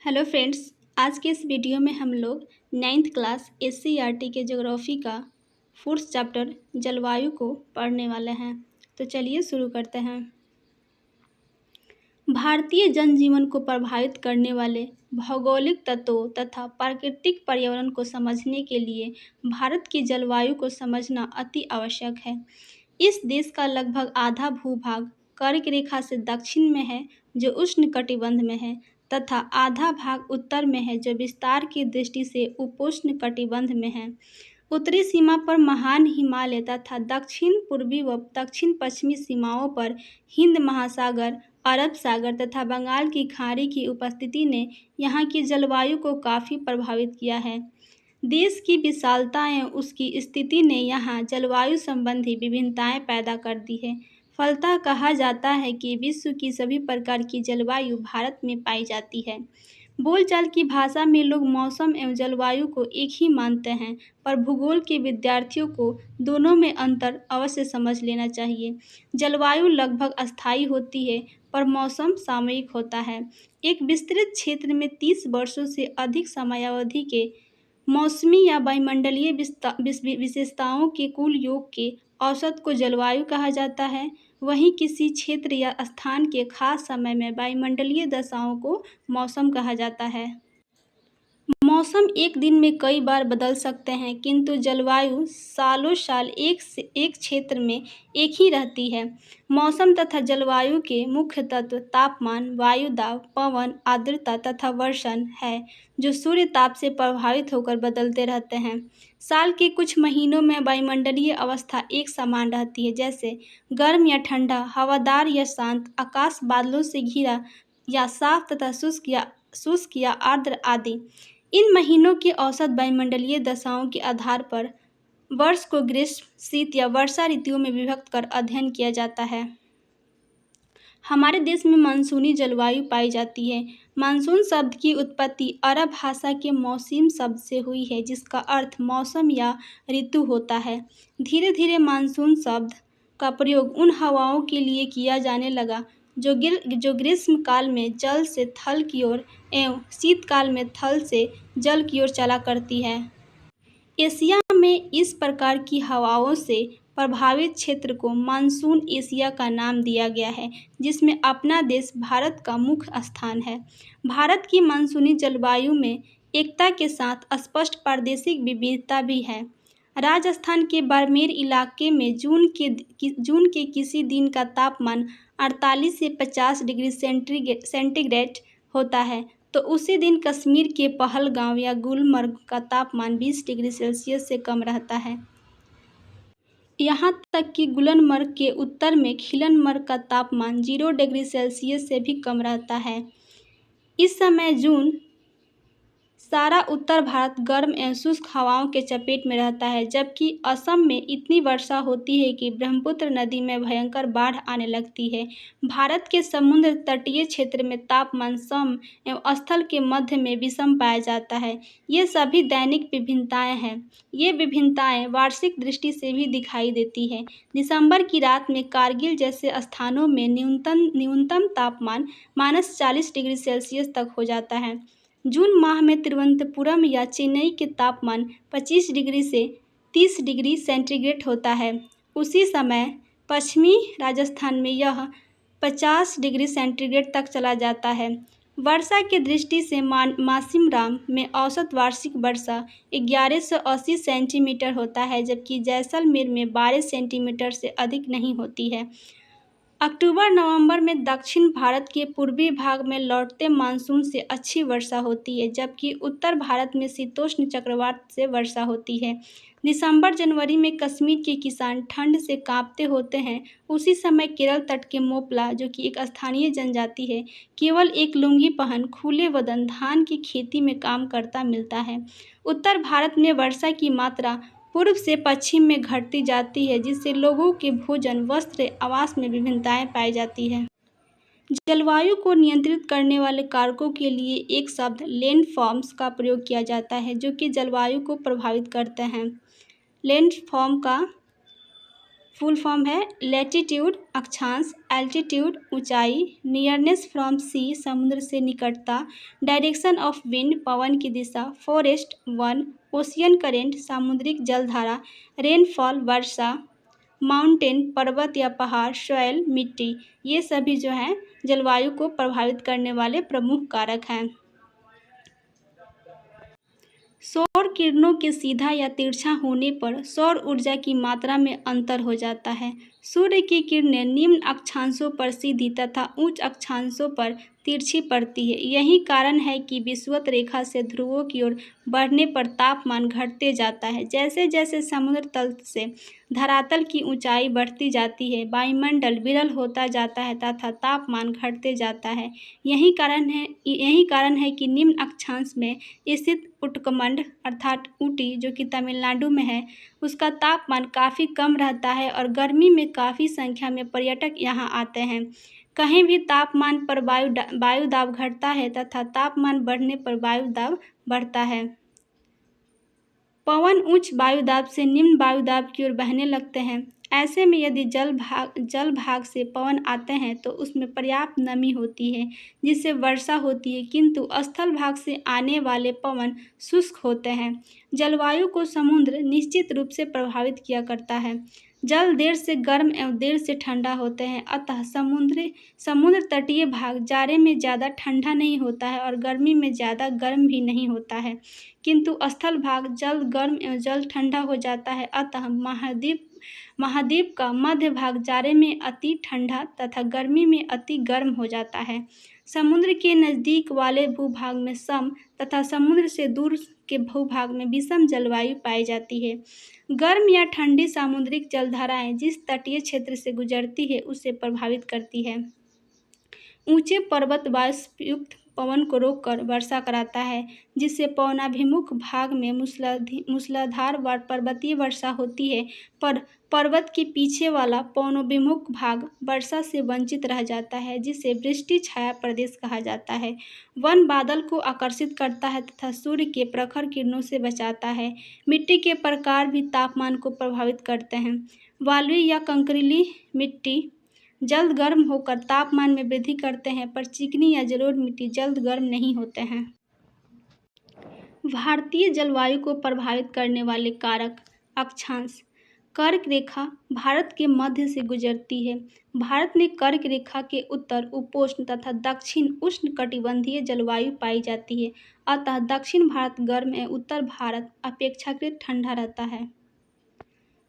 Hello friends. आज के इस वीडियो में हम लोग 9th क्लास एससीईआरटी के ज्योग्राफी का फोर्थ चैप्टर जलवायु को पढ़ने वाले हैं। तो चलिए शुरू करते हैं। भारतीय जनजीवन को प्रभावित करने वाले भौगोलिक तत्वों तथा प्राकृतिक पर्यावरण को समझने के लिए भारत की जलवायु को समझना अति आवश्यक है। इस देश का लगभग आधा भूभाग कर्क रेखा से दक्षिण में है, जो उष्णकटिबंध में है, तथा आधा भाग उत्तर में है, जो विस्तार की दृष्टि से उपोष्णकटिबंध में है। उत्तरी सीमा पर महान हिमालय तथा दक्षिण पूर्वी व दक्षिण पश्चिमी सीमाओं पर हिंद महासागर, अरब सागर तथा बंगाल की खाड़ी की उपस्थिति ने यहाँ की जलवायु को काफ़ी प्रभावित किया है। देश की विशालता एवं उसकी स्थिति ने यहाँ जलवायु संबंधी विभिन्नताएं पैदा कर दी है। फलतः कहा जाता है कि विश्व की सभी प्रकार की जलवायु भारत में पाई जाती है। बोलचाल की भाषा में लोग मौसम एवं जलवायु को एक ही मानते हैं, पर भूगोल के विद्यार्थियों को दोनों में अंतर अवश्य समझ लेना चाहिए। जलवायु लगभग अस्थायी होती है, पर मौसम सामयिक होता है। एक विस्तृत क्षेत्र में 30 वर्षों से अधिक समयावधि के मौसमी या वायुमंडलीय विशेषताओं के कुल योग के औसत को जलवायु कहा जाता है। वहीं किसी क्षेत्र या स्थान के खास समय में वायुमंडलीय दशाओं को मौसम कहा जाता है। मौसम एक दिन में कई बार बदल सकते हैं, किंतु जलवायु सालों साल एक क्षेत्र में एक ही रहती है। मौसम तथा जलवायु के मुख्य तत्व तापमान, वायु दाब, पवन, आर्द्रता तथा वर्षण है, जो सूर्य ताप से प्रभावित होकर बदलते रहते हैं। साल के कुछ महीनों में वायुमंडलीय अवस्था एक समान रहती है, जैसे गर्म या ठंडा, हवादार या शांत, आकाश बादलों से घिरा या साफ तथा शुष्क या आर्द्र आदि। इन महीनों की औसत वायुमंडलीय दशाओं के आधार पर वर्ष को ग्रीष्म, शीत या वर्षा ऋतुओं में विभक्त कर अध्ययन किया जाता है। हमारे देश में मानसूनी जलवायु पाई जाती है। मानसून शब्द की उत्पत्ति अरब भाषा के मौसिम शब्द से हुई है, जिसका अर्थ मौसम या ऋतु होता है। धीरे धीरे मानसून शब्द का प्रयोग उन हवाओं के लिए किया जाने लगा जो ग्रीष्म काल में जल से थल की ओर एवं शीतकाल में थल से जल की ओर चला करती है। एशिया में इस प्रकार की हवाओं से प्रभावित क्षेत्र को मानसून एशिया का नाम दिया गया है, जिसमें अपना देश भारत का मुख्य स्थान है। भारत की मानसूनी जलवायु में एकता के साथ स्पष्ट प्रादेशिक विविधता भी है। राजस्थान के बाड़मेर इलाके में जून के किसी दिन का तापमान 48 से 50 डिग्री सेंटीग्रेड होता है, तो उसी दिन कश्मीर के पहलगांव या गुलमर्ग का तापमान 20 डिग्री सेल्सियस से कम रहता है। यहाँ तक कि गुलमर्ग के उत्तर में खिलनमर्ग का तापमान 0 डिग्री सेल्सियस से भी कम रहता है। इस समय जून सारा उत्तर भारत गर्म एवं शुष्क हवाओं के चपेट में रहता है, जबकि असम में इतनी वर्षा होती है कि ब्रह्मपुत्र नदी में भयंकर बाढ़ आने लगती है। भारत के समुद्र तटीय क्षेत्र में तापमान सम एवं स्थल के मध्य में विषम पाया जाता है। ये सभी दैनिक विभिन्नताएं हैं। ये विभिन्नताएं वार्षिक दृष्टि से भी दिखाई देती है। दिसंबर की रात में कारगिल जैसे स्थानों में न्यूनतम तापमान -40 डिग्री सेल्सियस तक हो जाता है। जून माह में तिरुवनंतपुरम या चेन्नई के तापमान 25 डिग्री से 30 डिग्री सेंटीग्रेड होता है। उसी समय पश्चिमी राजस्थान में यह 50 डिग्री सेंटीग्रेड तक चला जाता है। वर्षा की दृष्टि से मासिमराम में औसत वार्षिक वर्षा 1180 सेंटीमीटर होता है, जबकि जैसलमेर में 12 सेंटीमीटर से अधिक नहीं होती है। अक्टूबर नवंबर में दक्षिण भारत के पूर्वी भाग में लौटते मानसून से अच्छी वर्षा होती है, जबकि उत्तर भारत में शीतोष्ण चक्रवात से वर्षा होती है। दिसंबर जनवरी में कश्मीर के किसान ठंड से कांपते होते हैं। उसी समय केरल तट के मोपला, जो कि एक स्थानीय जनजाति है, केवल एक लुंगी पहन खुले बदन धान की खेती में काम करता मिलता है। उत्तर भारत में वर्षा की मात्रा पूर्व से पश्चिम में घटती जाती है, जिससे लोगों के भोजन, वस्त्र, आवास में विभिन्नताएं पाई जाती है। जलवायु को नियंत्रित करने वाले कारकों के लिए एक शब्द लैंडफॉर्म्स का प्रयोग किया जाता है, जो कि जलवायु को प्रभावित करते हैं। लैंडफॉर्म का फुल फॉर्म है लैटिट्यूड अक्षांश, एल्टीट्यूड ऊंचाई, नियरनेस फ्रॉम सी समुद्र से निकटता, डायरेक्शन ऑफ विंड पवन की दिशा, फॉरेस्ट वन, ओशियन करेंट सामुद्रिक जलधारा, रेनफॉल वर्षा, माउंटेन पर्वत या पहाड़, सॉइल मिट्टी, ये सभी जो हैं जलवायु को प्रभावित करने वाले प्रमुख कारक हैं। सौर किरणों के सीधा या तिरछा होने पर सौर ऊर्जा की मात्रा में अंतर हो जाता है। सूर्य की किरणें निम्न अक्षांशों पर सीधी तथा उच्च अक्षांशों पर तिरछी पड़ती है। यही कारण है कि विषुवत रेखा से ध्रुवों की ओर बढ़ने पर तापमान घटते जाता है। जैसे जैसे समुद्र तल से धरातल की ऊंचाई बढ़ती जाती है, वायुमंडल विरल होता जाता है तथा तापमान घटते जाता है। यही कारण है कि निम्न अक्षांश में स्थित उटकमंड अर्थात ऊटी जो कि तमिलनाडु में है, उसका तापमान काफ़ी कम रहता है और गर्मी में काफ़ी संख्या में पर्यटक यहाँ आते हैं। कहीं भी तापमान पर वायु दाब घटता है तथा तापमान बढ़ने पर वायु दाब बढ़ता है। पवन उच्च वायुदाब से निम्न वायुदाब की ओर बहने लगते हैं। ऐसे में यदि जल भाग से पवन आते हैं तो उसमें पर्याप्त नमी होती है जिससे वर्षा होती है, किंतु स्थल भाग से आने वाले पवन शुष्क होते हैं। जलवायु को समुद्र निश्चित रूप से प्रभावित किया करता है। जल देर से गर्म एवं देर से ठंडा होते हैं, अतः समुद्र तटीय भाग जाड़े में ज़्यादा ठंडा नहीं होता है और गर्मी में ज़्यादा गर्म भी नहीं होता है, किंतु स्थल भाग जल्द गर्म एवं जल्द ठंडा हो जाता है। अतः महाद्वीप का मध्य भाग जाड़े में अति ठंडा तथा गर्मी में अति गर्म हो जाता है। समुद्र के नज़दीक वाले भूभाग में सम तथा समुद्र से दूर के भूभाग में विषम जलवायु पाई जाती है। गर्म या ठंडी सामुद्रिक जलधाराएं जिस तटीय क्षेत्र से गुजरती है उसे प्रभावित करती है। ऊंचे पर्वत वाष्पयुक्त पवन को रोककर वर्षा कराता है, जिससे पवनाभिमुख भाग में मूसलाधार पर्वतीय वर्षा होती है, पर पर्वत के पीछे वाला पवनाभिमुख भाग वर्षा से वंचित रह जाता है, जिसे वृष्टि छाया प्रदेश कहा जाता है। वन बादल को आकर्षित करता है तथा सूर्य के प्रखर किरणों से बचाता है। मिट्टी के प्रकार भी तापमान को प्रभावित करते हैं। वालुई या कंकरीली मिट्टी जल्द गर्म होकर तापमान में वृद्धि करते हैं, पर चिकनी या जलोढ़ मिट्टी जल्द गर्म नहीं होते हैं। भारतीय जलवायु को प्रभावित करने वाले कारक अक्षांश। कर्क रेखा भारत के मध्य से गुजरती है। भारत में कर्क रेखा के उत्तर उपोष्ण तथा दक्षिण उष्णकटिबंधीय जलवायु पाई जाती है, अतः दक्षिण भारत गर्म एवं उत्तर भारत अपेक्षाकृत ठंडा रहता है।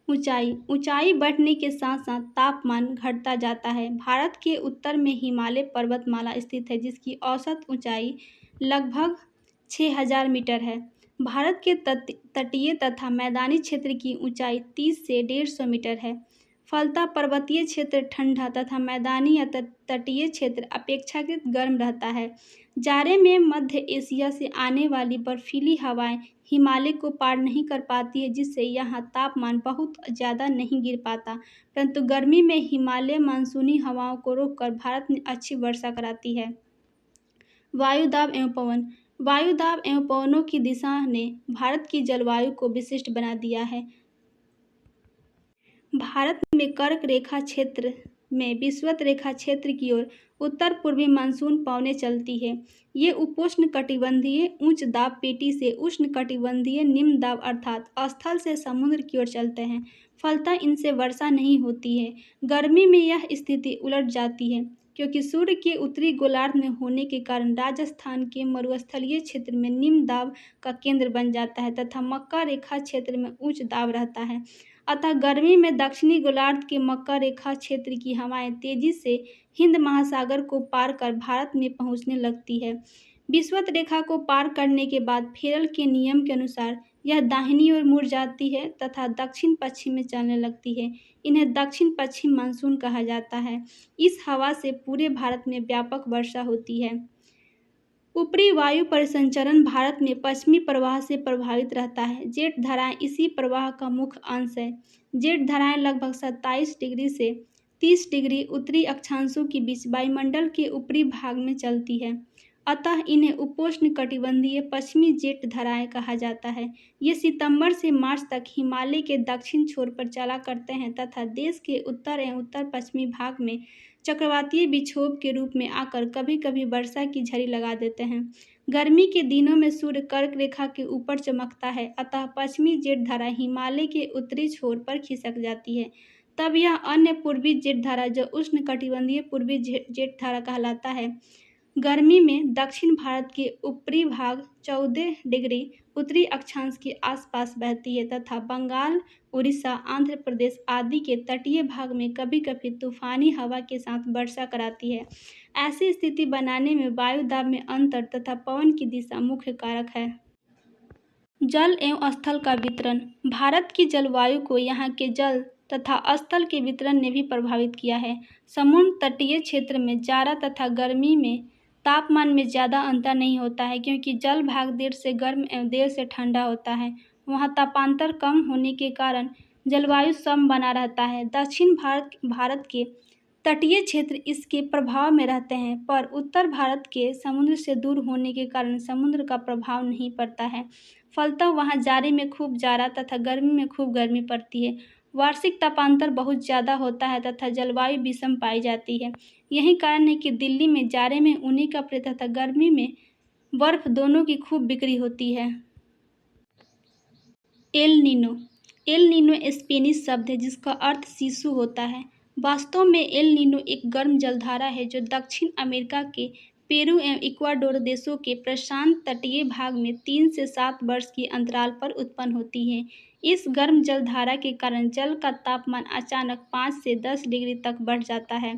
ऊंचाई बढ़ने के साथ साथ तापमान घटता जाता है। भारत के उत्तर में हिमालय पर्वतमाला स्थित है, जिसकी औसत ऊंचाई लगभग 6000 मीटर है। भारत के तटीय तथा मैदानी क्षेत्र की ऊंचाई 30 से 150 मीटर है। फलतः पर्वतीय क्षेत्र ठंडा तथा मैदानी या तटीय क्षेत्र अपेक्षाकृत गर्म रहता है। जाड़े में मध्य एशिया से आने वाली बर्फीली हवाएं हिमालय को पार नहीं कर पाती है, जिससे यहाँ तापमान बहुत ज़्यादा नहीं गिर पाता, परंतु गर्मी में हिमालय मानसूनी हवाओं को रोककर भारत में अच्छी वर्षा कराती है। वायुदाब एवं पवन। वायुदाब एवं पवनों की दिशा ने भारत की जलवायु को विशिष्ट बना दिया है। भारत में कर्क रेखा क्षेत्र में विषुवत रेखा क्षेत्र की ओर उत्तर पूर्वी मानसून पवनें चलती है। ये उपोष्ण कटिबंधीय उच्च दाब पेटी से उष्ण कटिबंधीय निम्न दाब अर्थात स्थल से समुद्र की ओर चलते हैं। फलतः इनसे वर्षा नहीं होती है। गर्मी में यह स्थिति उलट जाती है, क्योंकि सूर्य के उत्तरी गोलार्ध में होने के कारण राजस्थान के मरुस्थलीय क्षेत्र में निम्न दाब का केंद्र बन जाता है तथा मक्का रेखा क्षेत्र में उच्च दाब रहता है। अतः गर्मी में दक्षिणी गोलार्ध के मक्का रेखा क्षेत्र की हवाएं तेजी से हिंद महासागर को पार कर भारत में पहुंचने लगती है। विषुवत रेखा को पार करने के बाद फेरल के नियम के अनुसार यह दाहिनी ओर मुड़ जाती है तथा दक्षिण पश्चिम में चलने लगती है। इन्हें दक्षिण पश्चिम मानसून कहा जाता है। इस हवा से पूरे भारत में व्यापक वर्षा होती है। ऊपरी वायु परिसंचरण भारत में पश्चिमी प्रवाह से प्रभावित रहता है। जेट धाराएं इसी प्रवाह का मुख्य अंश है। जेट धाराएं लगभग 27 डिग्री से 30 डिग्री उत्तरी अक्षांशों के बीच वायुमंडल के ऊपरी भाग में चलती है। अतः इन्हें उपोष्णकटिबंधीय पश्चिमी जेट धाराएं कहा जाता है। ये सितंबर से मार्च तक हिमालय के दक्षिण छोर पर चला करते हैं तथा देश के उत्तर एवं उत्तर पश्चिमी भाग में चक्रवातीय विक्षोभ के रूप में आकर कभी कभी वर्षा की झड़ी लगा देते हैं। गर्मी के दिनों में सूर्य कर्क रेखा के ऊपर चमकता है, अतः पश्चिमी जेट धारा हिमालय के उत्तरी छोर पर खिसक जाती है। तब यह अन्य पूर्वी जेट धारा जो उष्णकटिबंधीय पूर्वी जेट धारा कहलाता है, गर्मी में दक्षिण भारत के ऊपरी भाग 14 डिग्री उत्तरी अक्षांश के आसपास बहती है तथा बंगाल, उड़ीसा, आंध्र प्रदेश आदि के तटीय भाग में कभी कभी तूफानी हवा के साथ वर्षा कराती है। ऐसी स्थिति बनाने में वायु दाब में अंतर तथा पवन की दिशा मुख्य कारक है। जल एवं स्थल का वितरण। भारत की जलवायु को यहाँ के जल तथा स्थल के वितरण ने भी प्रभावित किया है। समुद्र तटीय क्षेत्र में जाड़ा तथा गर्मी में तापमान में ज़्यादा अंतर नहीं होता है, क्योंकि जल भाग देर से गर्म एवं देर से ठंडा होता है। वहाँ तापांतर कम होने के कारण जलवायु सम बना रहता है। दक्षिण भारत के तटीय क्षेत्र इसके प्रभाव में रहते हैं, पर उत्तर भारत के समुद्र से दूर होने के कारण समुद्र का प्रभाव नहीं पड़ता है। फलतः वहाँ जाड़े में खूब जाड़ा तथा गर्मी में खूब गर्मी पड़ती है। वार्षिक तापांतर बहुत ज़्यादा होता है तथा जलवायु विषम पाई जाती है। यही कारण है कि दिल्ली में जाड़े में ऊनी कपड़े तथा गर्मी में बर्फ दोनों की खूब बिक्री होती है। El Nino. El Nino Spanish शब्द है जिसका अर्थ शिशु होता है। वास्तव में एल नीनो एक गर्म जलधारा है जो दक्षिण अमेरिका के पेरू एवं इक्वाडोर देशों के प्रशांत तटीय भाग में 3 से 7 वर्ष के अंतराल पर उत्पन्न होती है। इस गर्म जलधारा के कारण जल का तापमान अचानक 5 से 10 डिग्री तक बढ़ जाता है।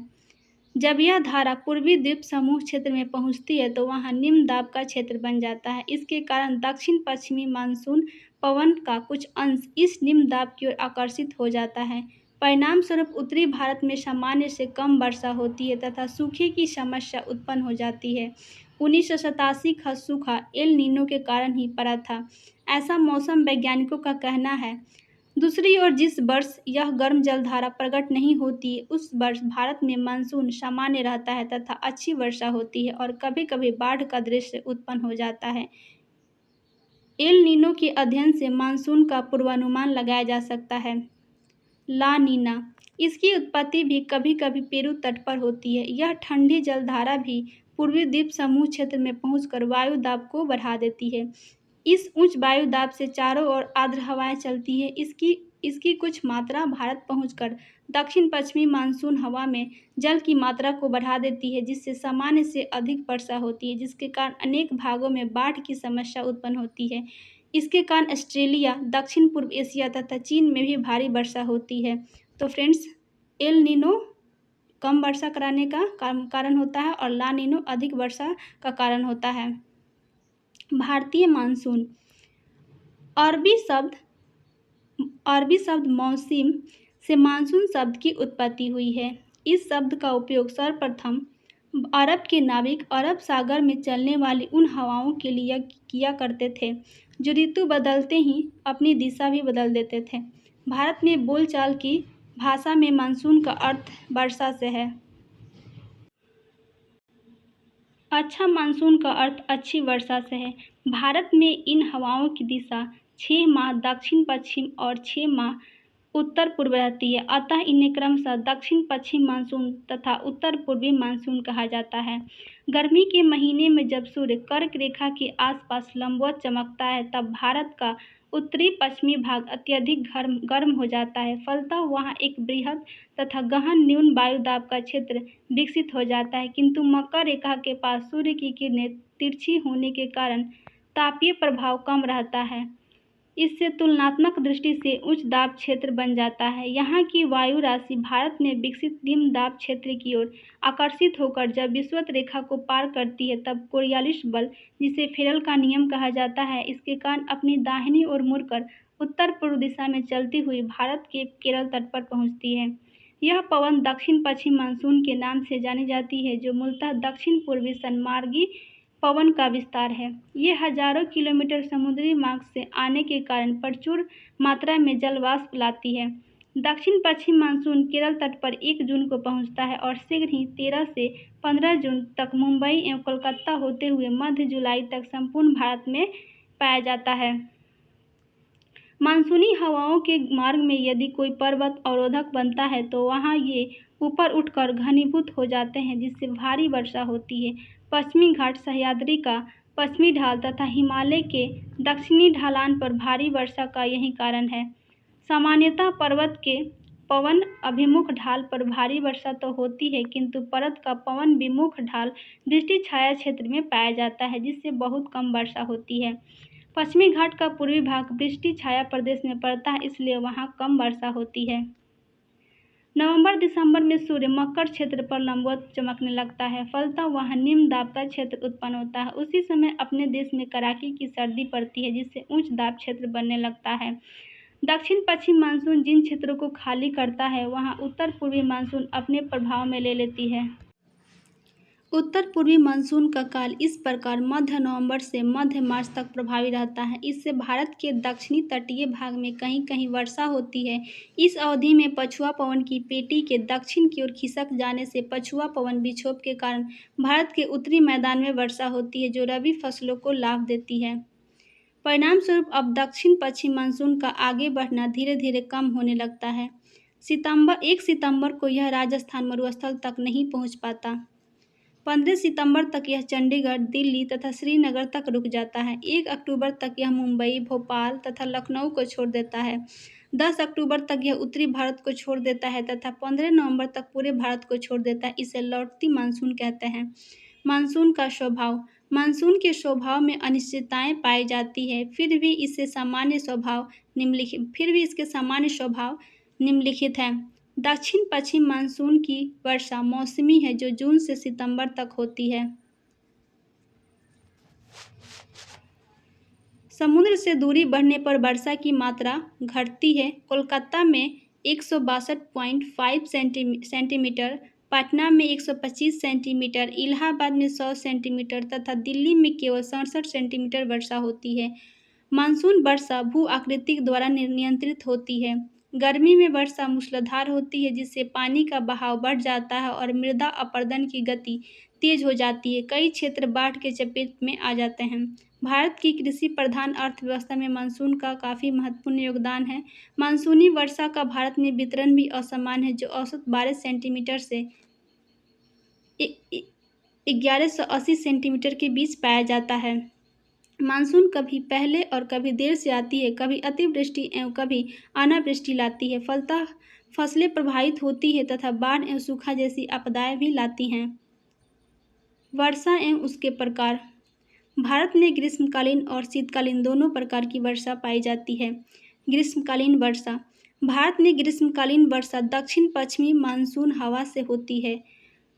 जब यह धारा पूर्वी द्वीप समूह क्षेत्र में पहुंचती है तो वहां निम्न दाब का क्षेत्र बन जाता है। इसके कारण दक्षिण पश्चिमी मानसून पवन का कुछ अंश इस निम्न दाब की ओर आकर्षित हो जाता है। परिणाम स्वरूप उत्तरी भारत में सामान्य से कम वर्षा होती है तथा सूखे की समस्या उत्पन्न हो जाती है। 1987 का सूखा एल नीनो के कारण ही पड़ा था, ऐसा मौसम वैज्ञानिकों का कहना है। दूसरी ओर जिस वर्ष यह गर्म जलधारा प्रकट नहीं होती, उस वर्ष भारत में मानसून सामान्य रहता है तथा अच्छी वर्षा होती है और कभी कभी बाढ़ का दृश्य उत्पन्न हो जाता है। एल नीनो के अध्ययन से मानसून का पूर्वानुमान लगाया जा सकता है। ला नीना। इसकी उत्पत्ति भी कभी कभी पेरू तट पर होती है। यह ठंडी जलधारा भी पूर्वी द्वीप समूह क्षेत्र में पहुंचकर वायु दाब को बढ़ा देती है। इस उच्च वायु दाब से चारों ओर आर्द्र हवाएं चलती है। इसकी कुछ मात्रा भारत पहुंचकर दक्षिण पश्चिमी मानसून हवा में जल की मात्रा को बढ़ा देती है, जिससे सामान्य से अधिक वर्षा होती है, जिसके कारण अनेक भागों में बाढ़ की समस्या उत्पन्न होती है। इसके कारण ऑस्ट्रेलिया, दक्षिण पूर्व एशिया तथा चीन में भी भारी वर्षा होती है। तो फ्रेंड्स, एल नीनो कम वर्षा कराने का कारण होता है और ला नीनो अधिक वर्षा का कारण होता है। भारतीय मानसून। अरबी शब्द मौसम से मानसून शब्द की उत्पत्ति हुई है। इस शब्द का उपयोग सर्वप्रथम अरब के नाविक अरब सागर में चलने वाली उन हवाओं के लिए किया करते थे जो ऋतु बदलते ही अपनी दिशा भी बदल देते थे। भारत में बोलचाल की भाषा में मानसून का अर्थ वर्षा से है। अच्छा मानसून का अर्थ अच्छी वर्षा से है। भारत में इन हवाओं की दिशा 6 माह दक्षिण पश्चिम और 6 माह उत्तर पूर्व रहती है, अतः इन्हें क्रमशः दक्षिण पश्चिम मानसून तथा उत्तर पूर्वी मानसून कहा जाता है। गर्मी के महीने में जब सूर्य कर्क रेखा के आसपास लंबवत चमकता है, तब भारत का उत्तरी पश्चिमी भाग अत्यधिक गर्म हो जाता है। फलतः वहाँ एक बृहद तथा गहन न्यून वायु दाब का क्षेत्र विकसित हो जाता है, किंतु मकर रेखा के पास सूर्य की किरणें तिरछी होने के कारण तापीय प्रभाव कम रहता है। इससे तुलनात्मक दृष्टि से उच्च दाब क्षेत्र बन जाता है। यहाँ की वायु राशि भारत में विकसित निम्न दाब क्षेत्र की ओर आकर्षित होकर जब विषुवत रेखा को पार करती है, तब कोरियालिस बल, जिसे फेरल का नियम कहा जाता है, इसके कारण अपनी दाहिनी ओर मुड़कर उत्तर पूर्व दिशा में चलती हुई भारत के केरल तट पर पहुँचती है। यह पवन दक्षिण पश्चिम मानसून के नाम से जानी जाती है, जो मूलतः दक्षिण पूर्वी सन्मार्गी पवन का विस्तार है। ये हजारों किलोमीटर समुद्री मार्ग से आने के कारण प्रचुर मात्रा में जलवाष्प लाती है। दक्षिण पश्चिम मानसून केरल तट पर 1 जून को पहुंचता है और शीघ्र ही 13 से 15 जून तक मुंबई एवं कोलकाता होते हुए मध्य जुलाई तक संपूर्ण भारत में पाया जाता है। मानसूनी हवाओं के मार्ग में यदि कोई पर्वत अवरोधक बनता है तो वहां ये ऊपर उठकर घनीभूत हो जाते हैं, जिससे भारी वर्षा होती है। पश्चिमी घाट, सह्याद्री का पश्चिमी ढाल तथा हिमालय के दक्षिणी ढलान पर भारी वर्षा का यही कारण है। सामान्यतः पर्वत के पवन अभिमुख ढाल पर भारी वर्षा तो होती है, किंतु पर्वत का पवन विमुख ढाल वृष्टि छाया क्षेत्र में पाया जाता है, जिससे बहुत कम वर्षा होती है। पश्चिमी घाट का पूर्वी भाग वृष्टि छाया प्रदेश में पड़ता है, इसलिए वहां कम वर्षा होती है। नवंबर-दिसंबर में सूर्य मकर क्षेत्र पर लंबवत चमकने लगता है, फलतः वहां निम्न दाब का क्षेत्र उत्पन्न होता है। उसी समय अपने देश में कड़ाके की सर्दी पड़ती है, जिससे उच्च दाब क्षेत्र बनने लगता है। दक्षिण पश्चिम मानसून जिन क्षेत्रों को खाली करता है, वहां उत्तर पूर्वी मानसून अपने प्रभाव में ले लेती है। उत्तर पूर्वी मानसून का काल इस प्रकार मध्य नवंबर से मध्य मार्च तक प्रभावी रहता है। इससे भारत के दक्षिणी तटीय भाग में कहीं कहीं वर्षा होती है। इस अवधि में पछुआ पवन की पेटी के दक्षिण की ओर खिसक जाने से पछुआ पवन विक्षोभ के कारण भारत के उत्तरी मैदान में वर्षा होती है, जो रबी फसलों को लाभ देती है। परिणाम स्वरूप अब दक्षिण पश्चिम मानसून का आगे बढ़ना धीरे धीरे कम होने लगता है। 1 सितंबर को यह राजस्थान मरुस्थल तक नहीं पहुंच पाता। 15 सितंबर तक यह चंडीगढ़, दिल्ली तथा श्रीनगर तक रुक जाता है। 1 अक्टूबर तक यह मुंबई, भोपाल तथा लखनऊ को छोड़ देता है। 10 अक्टूबर तक यह उत्तरी भारत को छोड़ देता है तथा 15 नवंबर तक पूरे भारत को छोड़ देता है। इसे लौटती मानसून कहते हैं। मानसून का स्वभाव। मानसून के स्वभाव में अनिश्चितताएं पाई जाती है, फिर भी इसके सामान्य स्वभाव निम्नलिखित हैं। दक्षिण पश्चिम मानसून की वर्षा मौसमी है, जो जून से सितंबर तक होती है। समुद्र से दूरी बढ़ने पर वर्षा की मात्रा घटती है। कोलकाता में 162.5 सेंटीमीटर, पटना में 125 सेंटीमीटर, इलाहाबाद में 100 सेंटीमीटर तथा दिल्ली में केवल 67 सेंटीमीटर वर्षा होती है। मानसून वर्षा भू आकृति द्वारा नियंत्रित होती है। गर्मी में वर्षा मूसलाधार होती है, जिससे पानी का बहाव बढ़ जाता है और मृदा अपरदन की गति तेज हो जाती है। कई क्षेत्र बाढ़ के चपेट में आ जाते हैं। भारत की कृषि प्रधान अर्थव्यवस्था में मानसून का काफ़ी महत्वपूर्ण योगदान है। मानसूनी वर्षा का भारत में वितरण भी असमान है, जो औसत 12 सेंटीमीटर से 1180 सेंटीमीटर के बीच पाया जाता है। मानसून कभी पहले और कभी देर से आती है, कभी अतिवृष्टि एवं कभी अनावृष्टि लाती है, फलतः फसलें प्रभावित होती है तथा बाढ़ एवं सूखा जैसी आपदाएं भी लाती हैं। वर्षा एवं उसके प्रकार। भारत में ग्रीष्मकालीन और शीतकालीन दोनों प्रकार की वर्षा पाई जाती है। ग्रीष्मकालीन वर्षा। भारत में ग्रीष्मकालीन वर्षा दक्षिण पश्चिमी मानसून हवा से होती है।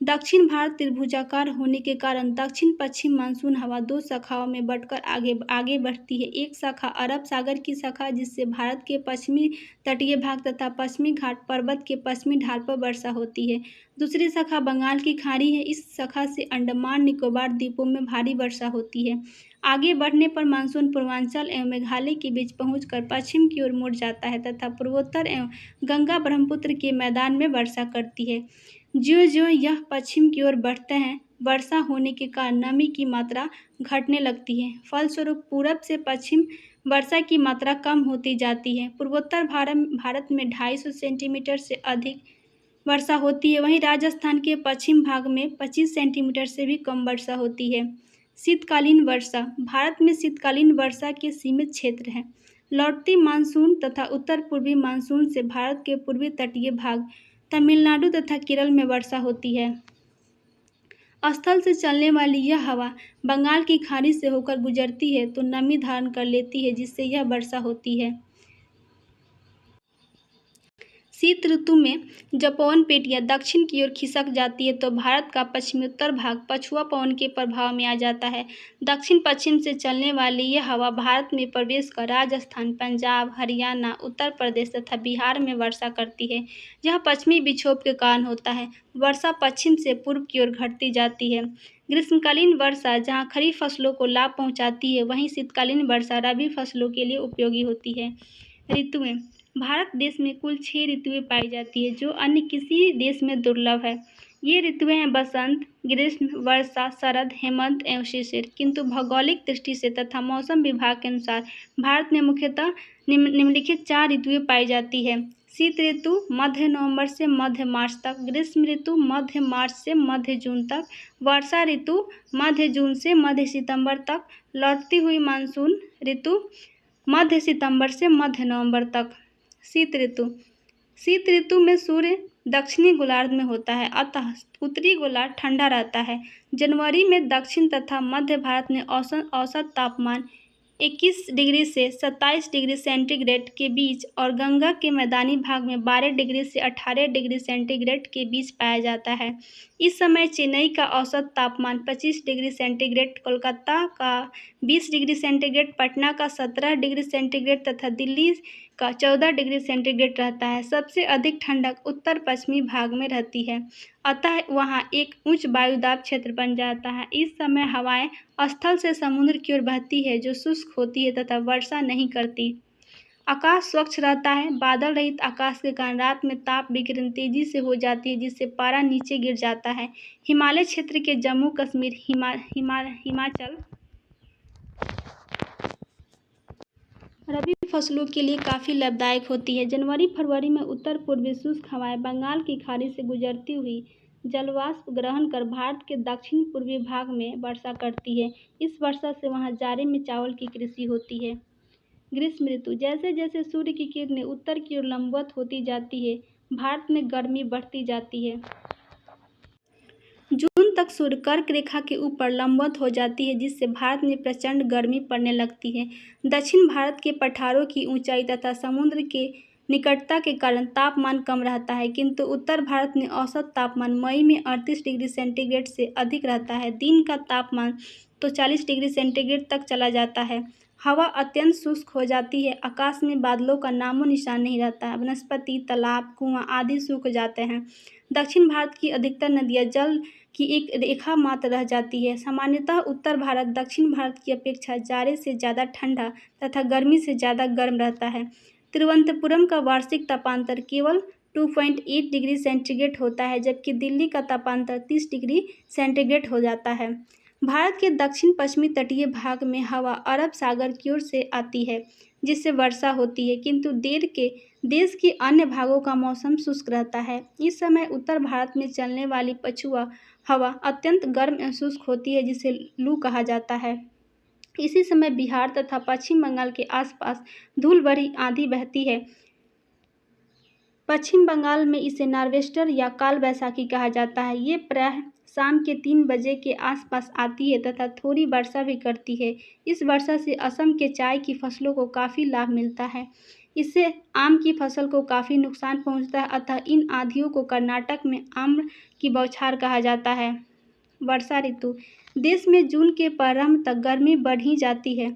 दक्षिण भारत त्रिभुजाकार होने के कारण दक्षिण पश्चिम मानसून हवा 2 शाखाओं में बंटकर आगे बढ़ती है। एक शाखा अरब सागर की शाखा, जिससे भारत के पश्चिमी तटीय भाग तथा पश्चिमी घाट पर्वत के पश्चिमी ढाल पर वर्षा होती है। दूसरी शाखा बंगाल की खाड़ी है। इस शाखा से अंडमान निकोबार द्वीपों में भारी वर्षा होती है। आगे बढ़ने पर मानसून पूर्वांचल एवं मेघालय के बीच पहुंचकर पश्चिम की ओर मुड़ जाता है तथा पूर्वोत्तर एवं गंगा ब्रह्मपुत्र के मैदान में वर्षा करती है। ज्यों ज्यों यह पश्चिम की ओर बढ़ते हैं, वर्षा होने के कारण नमी की मात्रा घटने लगती है। फलस्वरूप पूरब से पश्चिम वर्षा की मात्रा कम होती जाती है। पूर्वोत्तर भारत में 250 सेंटीमीटर से अधिक वर्षा होती है, वहीं राजस्थान के पश्चिम भाग में 25 सेंटीमीटर से भी कम वर्षा होती है। शीतकालीन वर्षा। भारत में शीतकालीन वर्षा के सीमित क्षेत्र हैं। लौटती मानसून तथा उत्तर पूर्वी मानसून से भारत के पूर्वी तटीय भाग तमिलनाडु तथा केरल में वर्षा होती है। स्थल से चलने वाली यह हवा बंगाल की खाड़ी से होकर गुजरती है तो नमी धारण कर लेती है, जिससे यह वर्षा होती है। शीत ऋतु में जब पवन पेटियां दक्षिण की ओर खिसक जाती है तो भारत का पश्चिमोत्तर भाग पछुआ पवन के प्रभाव में आ जाता है। दक्षिण पश्चिम से चलने वाली यह हवा भारत में प्रवेश कर राजस्थान, पंजाब, हरियाणा, उत्तर प्रदेश तथा बिहार में वर्षा करती है। यह पश्चिमी विक्षोभ के कारण होता है। वर्षा पश्चिम से पूर्व की ओर घटती जाती है। ग्रीष्मकालीन वर्षा जहाँ खरीफ फसलों को लाभ पहुँचाती है, वहीं शीतकालीन वर्षा रबी फसलों के लिए उपयोगी होती है। ऋतुएं। भारत देश में कुल 6 ऋतुएं पाई जाती है जो अन्य किसी देश में दुर्लभ है। ये ऋतुएं हैं बसंत, ग्रीष्म, वर्षा, शरद, हेमंत एवं शिशिर। किंतु भौगोलिक दृष्टि से तथा मौसम विभाग के अनुसार भारत में मुख्यतः निम्नलिखित 4 ऋतुएं पाई जाती है। शीत ऋतु मध्य नवंबर से मध्य मार्च तक, ग्रीष्म ऋतु मध्य मार्च से मध्य जून तक, वर्षा ऋतु मध्य जून से मध्य सितंबर तक, लौटती हुई मानसून ऋतु मध्य सितंबर से मध्य नवंबर तक। शीत ऋतु में सूर्य दक्षिणी गोलार्ध में होता है, अतः उत्तरी गोलार्ध ठंडा रहता है। जनवरी में दक्षिण तथा मध्य भारत में औसत तापमान 21 डिग्री से 27 डिग्री सेंटीग्रेड के बीच और गंगा के मैदानी भाग में 12 डिग्री से 18 डिग्री सेंटीग्रेड के बीच पाया जाता है। इस समय चेन्नई का औसत तापमान 25 डिग्री सेंटीग्रेड, कोलकाता का 20 डिग्री सेंटीग्रेड, पटना का 17 डिग्री सेंटीग्रेड तथा दिल्ली का 14 डिग्री सेंटीग्रेड रहता है। सबसे अधिक ठंडक उत्तर पश्चिमी भाग में रहती है, अतः वहाँ एक उच्च वायुदाब क्षेत्र बन जाता है। इस समय हवाएं स्थल से समुद्र की ओर बहती है जो शुष्क होती है तथा वर्षा नहीं करती। आकाश स्वच्छ रहता है। बादल रहित आकाश के कारण रात में ताप विकिरण तेजी से हो जाती है जिससे पारा नीचे गिर जाता है। हिमालय क्षेत्र के जम्मू कश्मीर, हिमाचल रबी फसलों के लिए काफ़ी लाभदायक होती है। जनवरी फरवरी में उत्तर पूर्वी शुष्क हवाएं बंगाल की खाड़ी से गुजरती हुई जलवाष्प ग्रहण कर भारत के दक्षिण पूर्वी भाग में वर्षा करती है। इस वर्षा से वहां जाड़े में चावल की कृषि होती है। ग्रीष्म ऋतु जैसे जैसे सूर्य की किरणें उत्तर की ओर लंबवत होती जाती है, भारत में गर्मी बढ़ती जाती है। जून तक सूर्य कर्क रेखा के ऊपर लंबवत हो जाती है जिससे भारत में प्रचंड गर्मी पड़ने लगती है। दक्षिण भारत के पठारों की ऊंचाई तथा समुद्र के निकटता के कारण तापमान कम रहता है, किंतु उत्तर भारत में औसत तापमान मई में 38 डिग्री सेंटीग्रेड से अधिक रहता है। दिन का तापमान तो 40 डिग्री सेंटीग्रेड तक चला जाता है। हवा अत्यंत शुष्क हो जाती है। आकाश में बादलों का नामो निशान नहीं रहता है। वनस्पति, तालाब, कुआं आदि सूख जाते हैं। दक्षिण भारत की अधिकतर नदियां जल की एक रेखा मात्र रह जाती है। सामान्यतः उत्तर भारत दक्षिण भारत की अपेक्षा जाड़े से ज़्यादा ठंडा तथा गर्मी से ज़्यादा गर्म रहता है। तिरुवनंतपुरम का वार्षिक तापांतर केवल 2.8 डिग्री सेंटीग्रेड होता है, जबकि दिल्ली का तापांतर 30 डिग्री सेंटीग्रेड हो जाता है। भारत के दक्षिण पश्चिमी तटीय भाग में हवा अरब सागर की ओर से आती है जिससे वर्षा होती है, किंतु देश के अन्य भागों का मौसम शुष्क रहता है। इस समय उत्तर भारत में चलने वाली पछुआ हवा अत्यंत गर्म एवं शुष्क होती है जिसे लू कहा जाता है। इसी समय बिहार तथा पश्चिम बंगाल के आसपास धूल भरी आंधी बहती है। पश्चिम बंगाल में इसे नार्वेस्टर या काल बैसाखी कहा जाता है। ये प्रायः शाम के 3 बजे के आसपास आती है तथा थोड़ी वर्षा भी करती है। इस वर्षा से असम के चाय की फसलों को काफ़ी लाभ मिलता है। इससे आम की फसल को काफ़ी नुकसान पहुंचता है, अतः इन आंधियों को कर्नाटक में आम्र की बौछार कहा जाता है। वर्षा ऋतु देश में जून के प्रारंभ तक गर्मी बढ़ ही जाती है।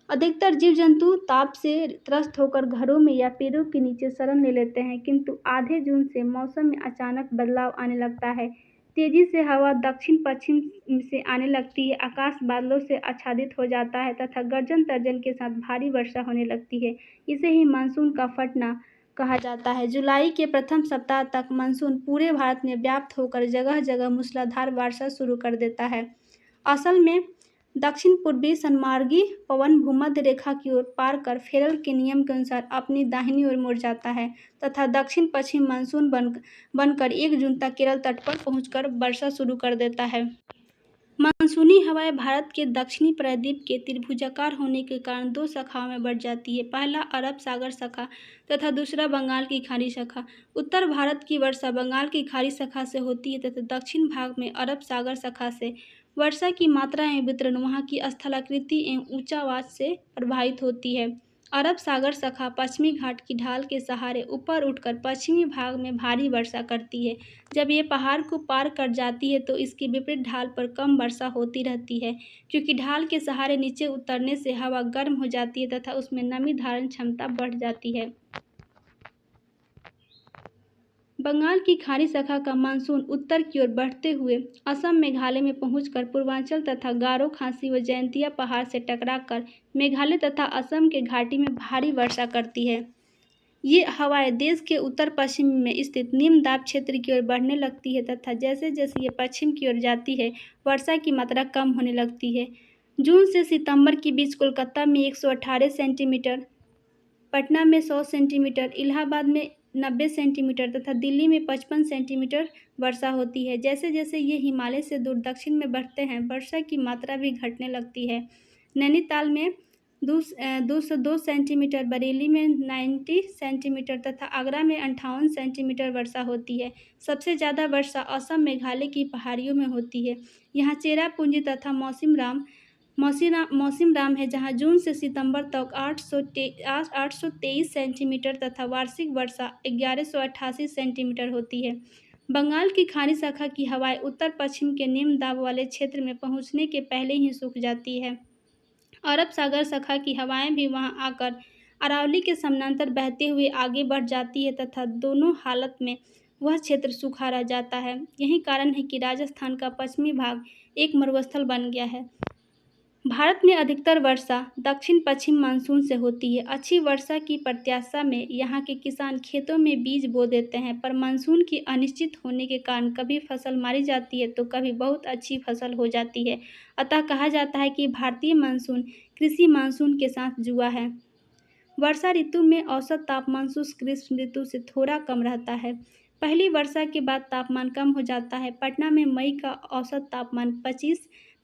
अधिकतर जीव जंतु ताप से त्रस्त होकर घरों में या पेड़ों के नीचे शरण ले लेते हैं, किंतु आधे जून से मौसम में अचानक बदलाव आने लगता है। तेजी से हवा दक्षिण पश्चिम से आने लगती है, आकाश बादलों से आच्छादित हो जाता है तथा गर्जन तर्जन के साथ भारी वर्षा होने लगती है। इसे ही मानसून का फटना कहा जाता है। जुलाई के प्रथम सप्ताह तक मानसून पूरे भारत में व्याप्त होकर जगह जगह मूसलाधार वर्षा शुरू कर देता है। असल में दक्षिण पूर्वी सन्मार्गी पवन भूमध्य रेखा की ओर पार कर फेरल के नियम के अनुसार अपनी दाहिनी ओर मुड़ जाता है तथा दक्षिण पश्चिम मानसून बनकर 1 जून तक केरल तट पर पहुंचकर वर्षा शुरू कर देता है। मानसूनी हवाएं भारत के दक्षिणी प्रायद्वीप के त्रिभुजाकार होने के कारण 2 शाखाओं में बढ़ जाती है। पहला अरब सागर शाखा तथा दूसरा बंगाल की खाड़ी शाखा। उत्तर भारत की वर्षा बंगाल की खाड़ी शाखा से होती है तथा दक्षिण भाग में अरब सागर शाखा से। वर्षा की मात्रा एवं वितरण वहाँ की स्थलाकृति एवं ऊंचावास से प्रभावित होती है। अरब सागर शाखा पश्चिमी घाट की ढाल के सहारे ऊपर उठकर पश्चिमी भाग में भारी वर्षा करती है। जब ये पहाड़ को पार कर जाती है तो इसके विपरीत ढाल पर कम वर्षा होती रहती है, क्योंकि ढाल के सहारे नीचे उतरने से हवा गर्म हो जाती है तथा उसमें नमी धारण क्षमता बढ़ जाती है। बंगाल की खाड़ी शाखा का मानसून उत्तर की ओर बढ़ते हुए असम मेघालय में पहुंचकर पूर्वांचल तथा गारो खासी व जयंतिया पहाड़ से टकराकर मेघालय तथा असम के घाटी में भारी वर्षा करती है। ये हवाएं देश के उत्तर पश्चिम में स्थित निम्न दाब क्षेत्र की ओर बढ़ने लगती है तथा जैसे जैसे ये पश्चिम की ओर जाती है वर्षा की मात्रा कम होने लगती है। जून से सितंबर के बीच कोलकाता में 118 सेंटीमीटर, पटना में 100 सेंटीमीटर, इलाहाबाद में 90 सेंटीमीटर तथा दिल्ली में 55 सेंटीमीटर वर्षा होती है। जैसे जैसे ये हिमालय से दूर दक्षिण में बढ़ते हैं वर्षा की मात्रा भी घटने लगती है। नैनीताल में 202 सेंटीमीटर, बरेली में 90 सेंटीमीटर तथा आगरा में 58 सेंटीमीटर वर्षा होती है। सबसे ज़्यादा वर्षा असम मेघालय की पहाड़ियों में होती है। यहाँ चेरापूंजी तथा मौसिनराम है जहाँ जून से सितंबर तक 823 सेंटीमीटर तथा वार्षिक वर्षा 1188 सेंटीमीटर होती है। बंगाल की खाड़ी शाखा की हवाएं उत्तर पश्चिम के निम्न दाब वाले क्षेत्र में पहुंचने के पहले ही सूख जाती है। अरब सागर शाखा की हवाएं भी वहां आकर अरावली के समानांतर बहते हुए आगे बढ़ जाती है तथा दोनों हालत में वह क्षेत्र सूखा रह जाता है। यही कारण है कि राजस्थान का पश्चिमी भाग एक मरुस्थल बन गया है। भारत में अधिकतर वर्षा दक्षिण पश्चिम मानसून से होती है। अच्छी वर्षा की प्रत्याशा में यहाँ के किसान खेतों में बीज बो देते हैं, पर मानसून की अनिश्चित होने के कारण कभी फसल मारी जाती है तो कभी बहुत अच्छी फसल हो जाती है। अतः कहा जाता है कि भारतीय मानसून कृषि मानसून के साथ जुआ है। वर्षा ऋतु में औसत तापमान शुष्क ग्रीष्म ऋतु से थोड़ा कम रहता है। पहली वर्षा के बाद तापमान कम हो जाता है। पटना में मई का औसत तापमान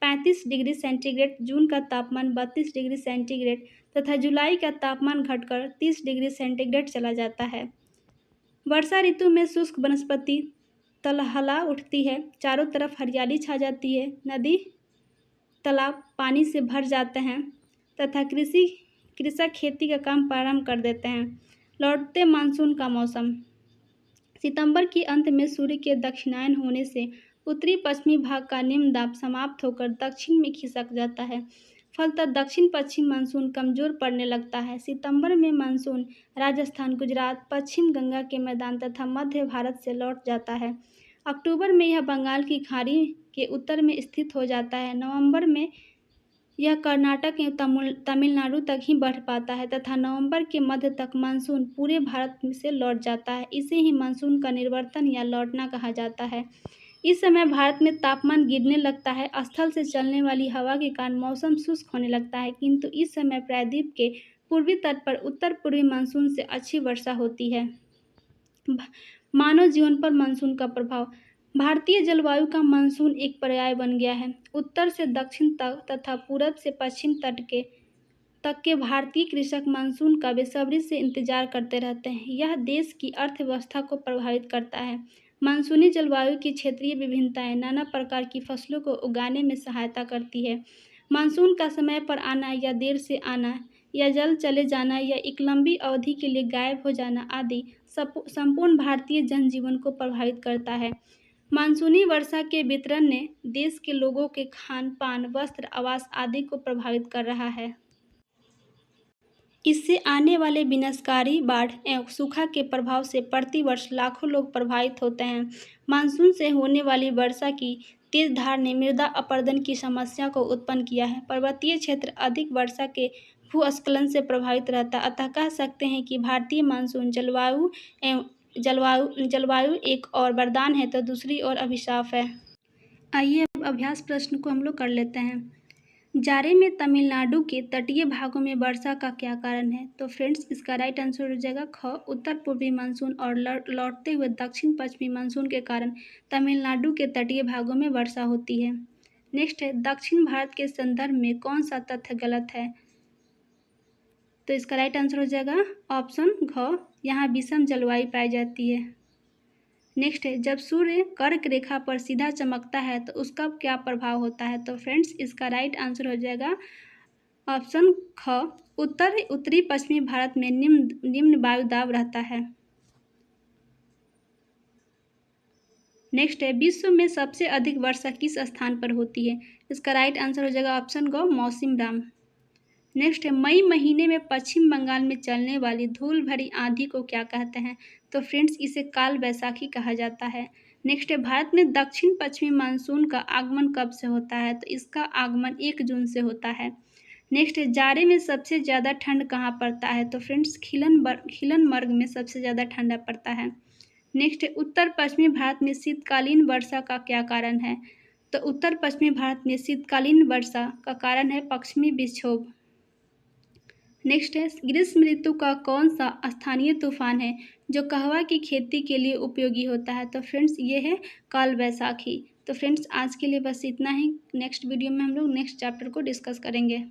35 डिग्री सेंटीग्रेड, जून का तापमान 32 डिग्री सेंटीग्रेड तथा जुलाई का तापमान घटकर 30 डिग्री सेंटीग्रेड चला जाता है। वर्षा ऋतु में शुष्क वनस्पति तलहला उठती है, चारों तरफ हरियाली छा जाती है, नदी तालाब पानी से भर जाते हैं तथा कृषक खेती का काम प्रारंभ कर देते हैं। लौटते मानसून का मौसम। सितंबर के अंत में सूर्य के दक्षिणायन होने से उत्तरी पश्चिमी भाग का निम्न दाब समाप्त होकर दक्षिण में खिसक जाता है। फलतः दक्षिण पश्चिम मानसून कमजोर पड़ने लगता है। सितंबर में मानसून राजस्थान, गुजरात, पश्चिम गंगा के मैदान तथा मध्य भारत से लौट जाता है। अक्टूबर में यह बंगाल की खाड़ी के उत्तर में स्थित हो जाता है। नवंबर में यह कर्नाटक एवं तमिलनाडु तक ही बढ़ पाता है तथा नवंबर के मध्य तक मानसून पूरे भारत से लौट जाता है। इसे ही मानसून का निर्वर्तन या लौटना कहा जाता है। इस समय भारत में तापमान गिरने लगता है। स्थल से चलने वाली हवा के कारण मौसम शुष्क होने लगता है, किंतु इस समय प्रायद्वीप के पूर्वी तट पर उत्तर पूर्वी मानसून से अच्छी वर्षा होती है। मानव जीवन पर मानसून का प्रभाव। भारतीय जलवायु का मानसून एक पर्याय बन गया है। उत्तर से दक्षिण तक तथा पूरब से पश्चिम तक के भारतीय कृषक मानसून का बेसब्री से इंतजार करते रहते हैं। यह देश की अर्थव्यवस्था को प्रभावित करता है। मानसूनी जलवायु की क्षेत्रीय विभिन्नताएं नाना प्रकार की फसलों को उगाने में सहायता करती है। मानसून का समय पर आना या देर से आना या जल्द चले जाना या एक लंबी अवधि के लिए गायब हो जाना आदि संपूर्ण भारतीय जनजीवन को प्रभावित करता है। मानसूनी वर्षा के वितरण ने देश के लोगों के खान पान, वस्त्र, आवास आदि को प्रभावित कर रहा है। इससे आने वाले विनाशकारी बाढ़ एवं सूखा के प्रभाव से प्रतिवर्ष लाखों लोग प्रभावित होते हैं। मानसून से होने वाली वर्षा की तेज धार ने मृदा अपरदन की समस्या को उत्पन्न किया है। पर्वतीय क्षेत्र अधिक वर्षा के भूस्खलन से प्रभावित रहता है। अतः कह सकते हैं कि भारतीय मानसून जलवायु एक और वरदान है तो दूसरी ओर अभिशाप है। आइए अब अभ्यास प्रश्न को हम लोग कर लेते हैं। जाड़े में तमिलनाडु के तटीय भागों में वर्षा का क्या कारण है? तो फ्रेंड्स, इसका राइट आंसर हो जाएगा ख, उत्तर पूर्वी मानसून और लौटते हुए दक्षिण पश्चिमी मानसून के कारण तमिलनाडु के तटीय भागों में वर्षा होती है। नेक्स्ट है, दक्षिण भारत के संदर्भ में कौन सा तथ्य गलत है? तो इसका राइट आंसर हो जाएगा ऑप्शन घ, यहाँ विषम जलवायु पाई जाती है। नेक्स्ट है, जब सूर्य कर्क रेखा पर सीधा चमकता है तो उसका क्या प्रभाव होता है? तो फ्रेंड्स, इसका राइट आंसर हो जाएगा ऑप्शन ख, उत्तरी पश्चिमी भारत में निम्न वायु दाब रहता है। नेक्स्ट है, विश्व में सबसे अधिक वर्षा किस स्थान पर होती है? इसका राइट आंसर हो जाएगा ऑप्शन ग, मौसिनराम। नेक्स्ट है, मई महीने में पश्चिम बंगाल में चलने वाली धूल भरी आंधी को क्या कहते हैं? तो फ्रेंड्स, इसे काल वैसाखी कहा जाता है। नेक्स्ट है, भारत में दक्षिण पश्चिमी मानसून का आगमन कब से होता है? तो इसका आगमन 1 जून से होता है। नेक्स्ट है, जाड़े में सबसे ज़्यादा ठंड कहाँ पड़ता है? तो फ्रेंड्स खिलनबर्ग में सबसे ज़्यादा ठंडा पड़ता है। नेक्स्ट है, उत्तर पश्चिमी भारत में शीतकालीन वर्षा का क्या कारण है? तो उत्तर पश्चिमी भारत में शीतकालीन वर्षा का कारण है पश्चिमी विक्षोभ। नेक्स्ट है, ग्रीष्म ऋतु का कौन सा स्थानीय तूफान है जो कहवा की खेती के लिए उपयोगी होता है? तो फ्रेंड्स ये है काल वैसाखी। तो फ्रेंड्स आज के लिए बस इतना ही। नेक्स्ट वीडियो में हम लोग नेक्स्ट चैप्टर को डिस्कस करेंगे।